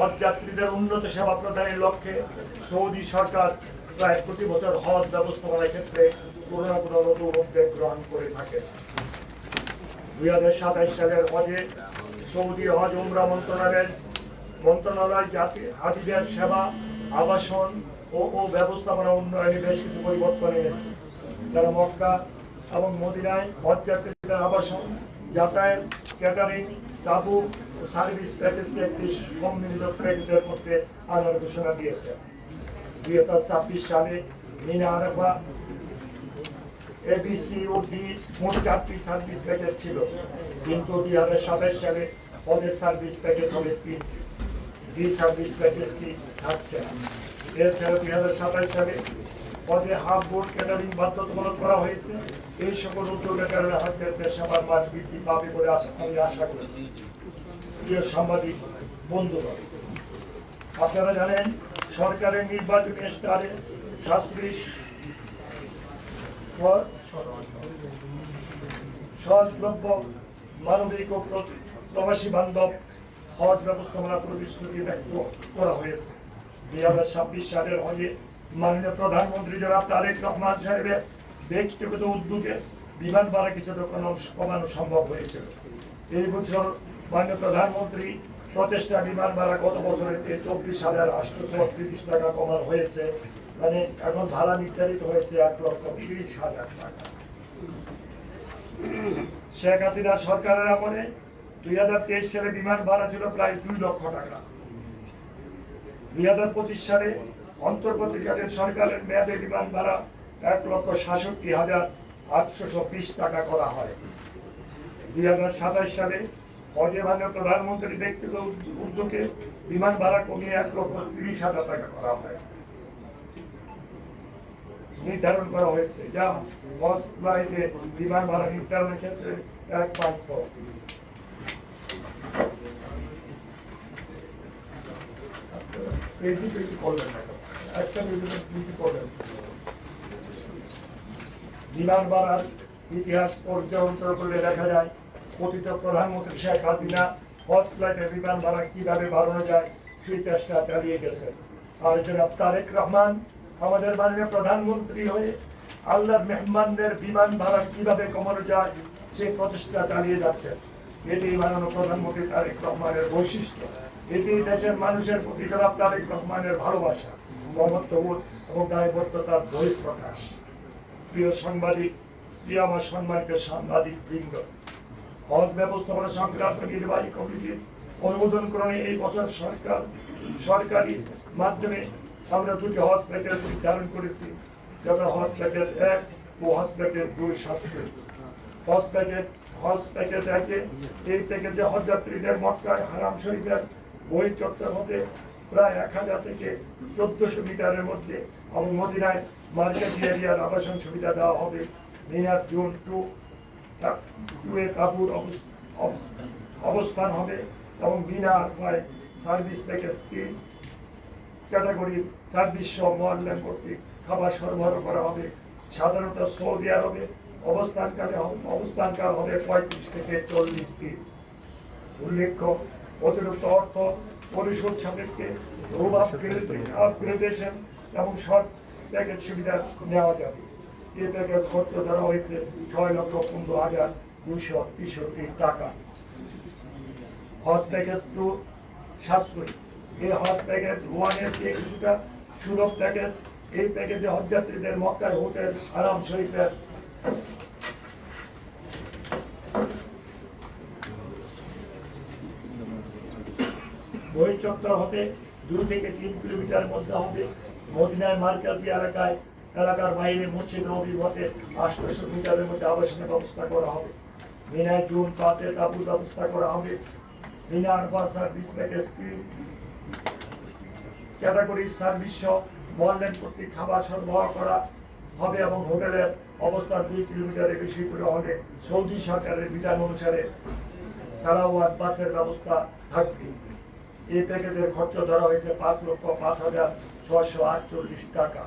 হজ যাত্রীদের উন্নত সেবা প্রদানের লক্ষ্যে সৌদি সরকার প্রায় প্রতি বছর হজ ব্যবস্থাপনার ক্ষেত্রে কোনো না কোনো নতুন উদ্যোগ গ্রহণ করে থাকে। 2027 সালের হজে সৌদি হজ উমরা মন্ত্রণালয় হাজিদের সেবা, আবাসন ও ব্যবস্থাপনা উন্নয়নে বেশ কিছু পরিবর্তন এনেছে। যারা মক্কা এবং মদিনায় হজ যাত্রীদের আবাসন, যাতায়াত, ক্যাটারিং, তাবু ও সার্ভিস প্যাকেজকে একটি সম্মিলিত প্যাকেজের মধ্যে আনার ঘোষণা দিয়েছে। 2026 সালে মিনা আরাফা, এবিসি ও ডি মোট 4টি সার্ভিস প্যাকেজ ছিল, কিন্তু 2027 সালে হজের সার্ভিস প্যাকেজ হবে 3টি। ডি সার্ভিস প্যাকেজটি থাকছে না। এছাড়া 2027 সালে হজে হাফ বোর্ড ক্যাটারিং বাধ্যতামূলক করা হয়েছে। এই সকল উদ্যোগের কারণে হজের সেবার মান বৃদ্ধি পাবে বলে আমি আশা করি। প্রিয় সাংবাদিক বন্ধুগণ, আপনারা জানেন সরকারের নির্বাচনী ইশতেহারে শাস্ত্রী সহজলভ্য, মানবিক ও প্রবাসী বান্ধব হজ ব্যবস্থাপনা প্রতিশ্রুতি ব্যক্ত করা হয়েছে। 2026 সালের হজে মাননীয় প্রধানমন্ত্রী জনাব তারেক রহমান সাহেবের ব্যক্তিগত উদ্যোগে বিমান ভাড়া কিছুটা কমানো সম্ভব হয়েছিল। এই বছর মাননীয় প্রধানমন্ত্রী প্রচেষ্টা বিমান ভাড়া গত বছরের 24,830 টাকা কমানো হয়েছে। মানে এখন ভাড়া নির্ধারিত হয়েছে 1,30,000 টাকা। শেখ হাসিনা সরকারের আমলে 2023 সালে বিমান ভাড়া ছিল প্রায় 2 লক্ষ টাকা। 2025 সালে অন্তর্বর্তীকালীন সরকারের মেয়াদে বিমান ভাড়া 1,67,820 টাকা করা হয়। 2027 সালে হজে মাননীয় প্রধানমন্ত্রী ব্যক্তিগত উদ্যোগে বিমান ভাড়া কমিয়ে 1,30,000 টাকা করা হয় নির্ধারণ করা হয়েছে, যা হজ ফ্লাইটে বিমান ভাড়া নির্ধারণের ক্ষেত্রে এক পাত্র। বিমান ভাড়ার ইতিহাস পর্যালোচনা করলে দেখা যায় কথিত প্রধানমন্ত্রী শেখ হাসিনা হজ ফ্লাইটে বিমান ভাড়া কিভাবে বাড়ানো যায় সেই চেষ্টা চালিয়ে গেছে। আর জনাব তারেক রহমান আমাদের মাননীয় প্রধানমন্ত্রী হয়ে আল্লাহর মেহমানদের বিমান ভাড়া কিভাবে কমানো যায় সেই প্রচেষ্টা চালিয়ে যাচ্ছে। এটি মাননীয় প্রধানমন্ত্রী তারেক রহমানের বৈশিষ্ট্য। এটি দেশের মানুষের প্রতি জনাব তারেক রহমানের ভালোবাসা, মমত্ববোধ এবং দায়বদ্ধতার বহিঃপ্রকাশ। প্রিয় সাংবাদিক, প্রিয় আমার সম্মানিত সাংবাদিক বৃন্দ, হজ ব্যবস্থাপনা সংক্রান্ত নির্বাহী কমিটির অনুমোদন ক্রমে এই বছর সরকারি মাধ্যমে আমরা 2টি হজ প্যাকেজ নির্ধারণ করেছি, যথা হজ প্যাকেজ 1 ও হজ প্যাকেজ 2 শাস্ত্রী। হজ প্যাকেজ 1-এ এই প্যাকেজে হজ যাত্রীদের মক্কায় হারাম শরীফের বহিঃচত্বর হতে প্রায় 1000 থেকে 1400 মিটারের মধ্যে এবং মদিনায় মার্কেট এরিয়ার আবাসন সুবিধা দেওয়া হবে। মিনার জোন 2-এ তাঁবুর অবস্থান হবে এবং মিনার সার্ভিস প্যাকেজ 3 ক্যাটাগরি সার্ভিস সহ মোয়াল্লাম কর্তৃক খাবার সরবরাহ করা হবে। সাধারণত সৌদি আরবে অবস্থানকাল হবে 35 থেকে 40 দিন। উল্লেখ্য, অতিরিক্ত অর্থ পরিশোধ সাপেক্ষে আপগ্রেডেশন এবং শর্ট প্যাকেজ সুবিধা নেওয়া যাবে। এই প্যাকেজ খরচ ধরা হয়েছে 6,15,263 টাকা। হজ প্যাকেজ 2 সাশ্রয়ী। এই হজ প্যাকেজ 1-এর চেয়ে কিছুটা সুলভ প্যাকেজ। এই প্যাকেজে হজ যাত্রীদের মক্কায় হোটেল, হারাম শরীফের বহিঃচত্বর হতে 2 থেকে 3 কিলোমিটার মধ্যে হবে। মদিনায় মার্কাজি এলাকার বাইরে মসজিদ নববী হতে 800 মিটারের মধ্যে আবাসনের ব্যবস্থা করা হবে। মিনায় জুন 5-এ তাঁবুর ব্যবস্থা করা হবে। Mina Arafa service package 3 category service সহ মোয়াল্লাম কর্তৃক খাবার সরবরাহ করা হবে এবং হোটেলের অবস্থান 2 কিলোমিটারের বেশি করে হলে সৌদি সরকারের বিধান অনুসারে সালাওয়াত বাসের ব্যবস্থা থাকবে। এই প্যাকেজের খরচ ধরা হয়েছে 5,05,648 টাকা।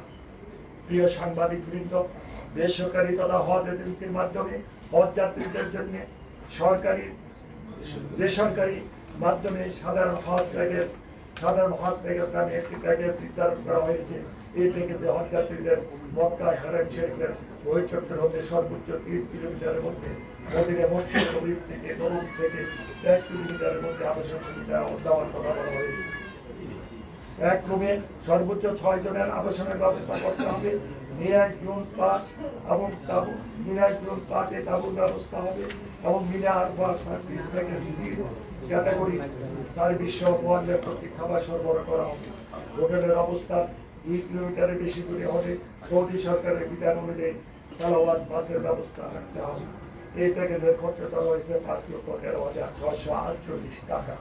প্রিয় সাংবাদিক বৃন্দ, বেসরকারি তথা হজ এজেন্সির মাধ্যমে হজ যাত্রীদের জন্য বেসরকারি মাধ্যমে সাধারণ হজ প্যাকেজ সাধারণ হজ প্যাকেজ নামে একটি প্যাকেজ নির্ধারণ করা হয়েছে। এই প্যাকেজে হজ যাত্রীদের মক্কা হারাম শরীফের বহিঃচক্র হতে সর্বোচ্চ 3 কিলোমিটারের মধ্যে, মদিনা মসজিদ নববী থেকে 1 কিলোমিটারের মধ্যে আবাসন সুবিধা দেওয়ার কথা বলা হয়েছে। এক রুমে সর্বোচ্চ 6 জনের আবাসনের ব্যবস্থা করতে হবে। মিনায় জুন 5 এবং মিনায় জুন 5-এ তাঁবুর ব্যবস্থা হবে এবং Mina Arafa service package category service সহ মোয়াল্লার প্রতি খাবার সরবরাহ করা হবে। হোটেলের অবস্থান 2 কিলোমিটারের বেশি দূরে হলে সৌদি সরকারের বিধান অনুযায়ী সালাওয়াত বাসের ব্যবস্থা রাখতে হবে। এই প্যাকেজের খরচ করা হয়েছে 5,13,648 টাকা।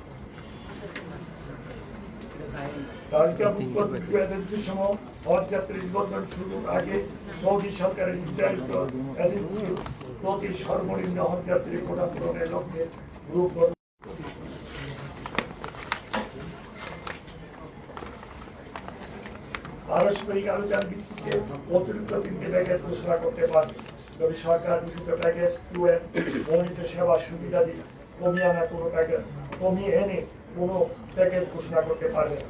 তালিকাভুক্ত এজেন্সি সমূহ হজ যাত্রী নিবন্ধন শুরুর আগে সৌদি সরকারের নির্ধারিত এজেন্সি প্রতি সর্বনিম্ন হজ যাত্রী কোটা পূরণের লক্ষ্যে গ্রুপ পারস্পরিক আলোচনার ভিত্তিতে অতিরিক্ত 3টি প্যাকেজ ঘোষণা করতে পারবে। তবে সরকার ঘোষিত প্যাকেজ 2 এর মৌলিক সেবা সুবিধাদি কমিয়ে এনে কোনো প্যাকেজ ঘোষণা করতে পারবে না।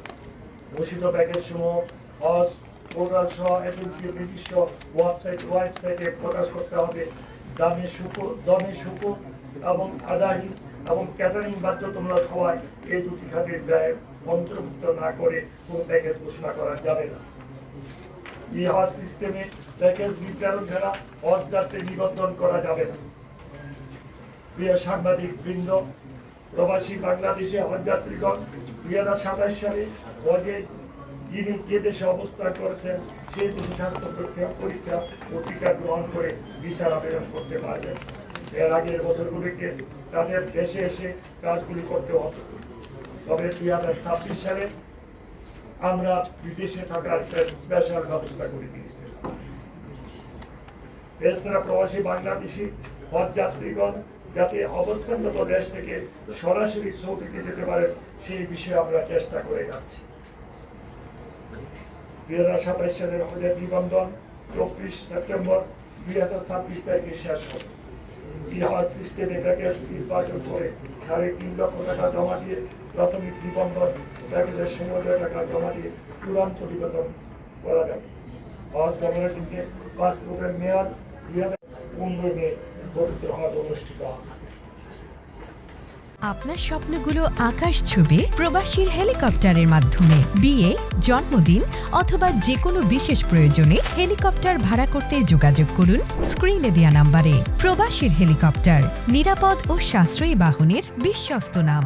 ঘোষিত প্যাকেজ সমূহ হজ পোর্টাল সহ এজেন্সির নিজস্ব ওয়েবসাইটে প্রকাশ করতে হবে। দমে শুকুর এবং আদায়ী এবং ক্যাটারিং বাধ্যতামূলক হওয়ায় এই দুটি খাতের ব্যয় অন্তর্ভুক্ত না করে কোনো প্যাকেজ ঘোষণা করা যাবে না। ই হজ সিস্টেমে প্যাকেজ নির্ধারণ ছাড়া হজ যাত্রী নিবন্ধন করা যাবে না। প্রিয় সাংবাদিক বৃন্দ, প্রবাসী বাংলাদেশে হজ যাত্রীগণ 2027 সালে হজে যিনি যে দেশে অবস্থান করেছেন সেই দেশে স্বাস্থ্য পরীক্ষা ও টিকা গ্রহণ করে ভিসার আবেদন করতে পারবেন। এর আগের বছরগুলিতে তাদের দেশে এসে কাজগুলি করতে হতো। তবে 2026 সালে আমরা বিদেশে থাকার স্পেশাল ব্যবস্থা করে দিয়েছি। এছাড়া প্রবাসী বাংলাদেশি হজ যাত্রীগণ যাতে অবস্থানরত দেশ থেকে সরাসরি সৌদিতে যেতে পারে সেই বিষয়ে আমরা চেষ্টা করে যাচ্ছি। 2027 সালের হজের নিবন্ধন 24 সেপ্টেম্বর 2026 তারিখে শেষ হবে। এই হজ সিস্টেমে প্যাকেজ নির্বাচন করে 3.5 লক্ষ টাকা জমা দিয়ে প্রাথমিক নিবন্ধন প্যাকেজের সমুদ্র টাকা জমা দিয়ে চূড়ান্ত নিবেদন করা যাবে। হজ গমনের দিকে পাসপোর্টের মেয়াদ 2015 মে পবিত্র হজ অনুষ্ঠিত হবে। আপনার স্বপ্নগুলো আকাশ ছুবে প্রবাসীর হেলিকপ্টারের মাধ্যমে। বিয়ে, জন্মদিন অথবা যে কোনো বিশেষ প্রয়োজনে হেলিকপ্টার ভাড়া করতে যোগাযোগ করুন স্ক্রিনে দেয়া নাম্বারে। প্রবাসীর হেলিকপ্টার, নিরাপদ ও সাশ্রয়ী বাহনের বিশ্বস্ত নাম।